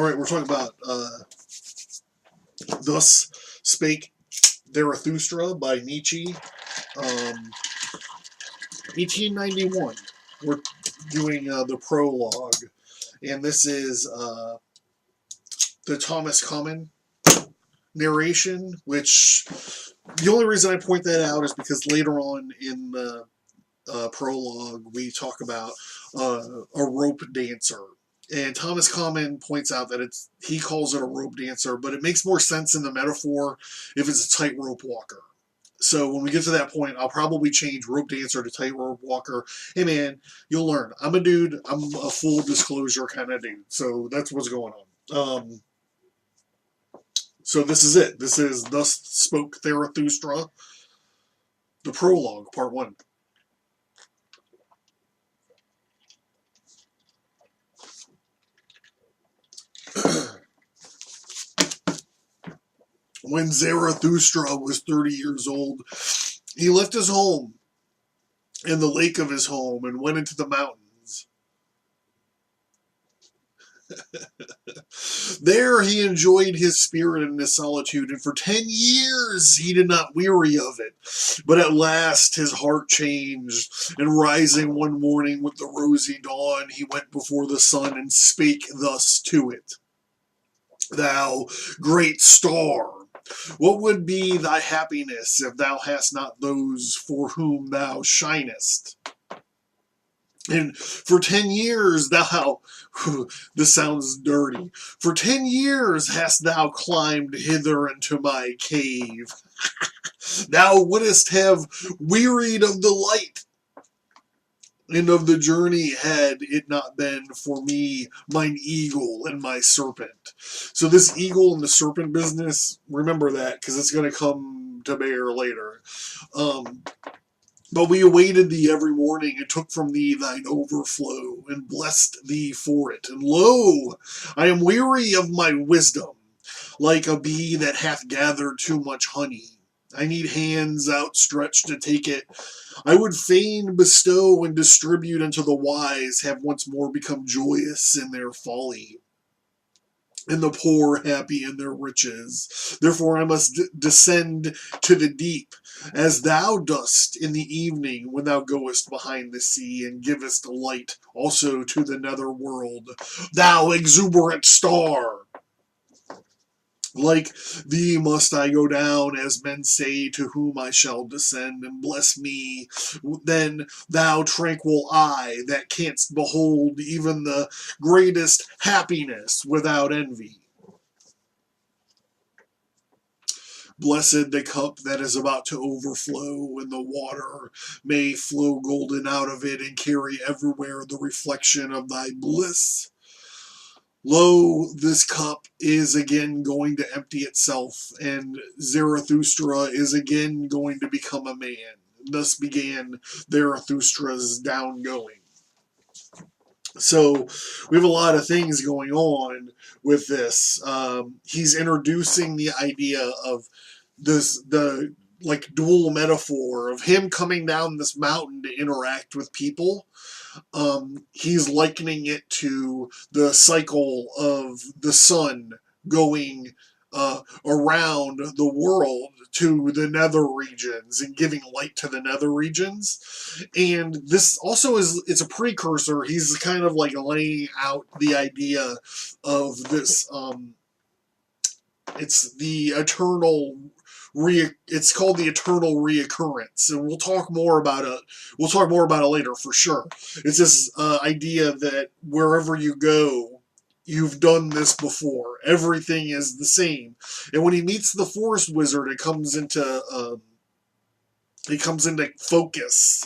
Alright, we're talking about Thus Spake Zarathustra by Nietzsche. 1891. We're doing the prologue. And this is the Thomas Common narration, which the only reason I point that out is because later on in the prologue we talk about a rope dancer. And Thomas Common points out that he calls it a rope dancer, but it makes more sense in the metaphor if it's a tightrope walker. So when we get to that point, I'll probably change rope dancer to tightrope walker. Hey man, you'll learn. I'm a dude. I'm a full disclosure kind of dude. So that's what's going on. So this is it. This is Thus Spoke Zarathustra, the prologue, part 1. When Zarathustra was 30 years old, he left his home and the lake of his home and went into the mountains. There he enjoyed his spirit and his solitude, and for 10 years he did not weary of it. But at last his heart changed, and rising one morning with the rosy dawn, he went before the sun and spake thus to it. Thou great star, what would be thy happiness if thou hast not those for whom thou shinest? And for 10 years thou, this sounds dirty, for 10 years hast thou climbed hither into my cave. Thou wouldst have wearied of the light and of the journey had it not been for me, mine eagle and my serpent. So this eagle and the serpent business, remember that, because it's going to come to bear later. But we awaited thee every morning, and took from thee thine overflow, and blessed thee for it. And lo, I am weary of my wisdom, like a bee that hath gathered too much honey. I need hands outstretched to take it. I would fain bestow and distribute unto the wise, have once more become joyous in their folly, and the poor happy in their riches. Therefore I must descend to the deep, as thou dost in the evening when thou goest behind the sea, and givest light also to the nether world. Thou exuberant star! Like thee must I go down, as men say, to whom I shall descend, and bless me. Then thou tranquil eye, that canst behold even the greatest happiness without envy. Blessed the cup that is about to overflow, and the water may flow golden out of it, and carry everywhere the reflection of thy bliss. Lo, this cup is again going to empty itself, and Zarathustra is again going to become a man. Thus began Zarathustra's downgoing. So we have a lot of things going on with this. He's introducing the idea of the dual metaphor of him coming down this mountain to interact with people. He's likening it to the cycle of the sun going around the world to the nether regions and giving light to the nether regions. And this also it's a precursor. He's kind of like laying out the idea of this, it's the eternal it's called the Eternal Reoccurrence, and we'll talk more about it. We'll talk more about it later for sure. It's this idea that wherever you go, you've done this before. Everything is the same. And when he meets the forest wizard, it comes into focus.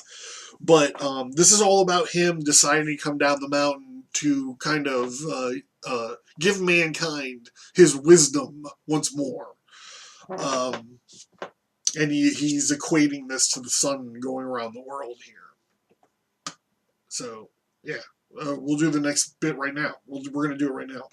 But this is all about him deciding to come down the mountain to kind of give mankind his wisdom once more. And he's equating this to the sun going around the world here. So, yeah, we'll do the next bit right now. We're going to do it right now.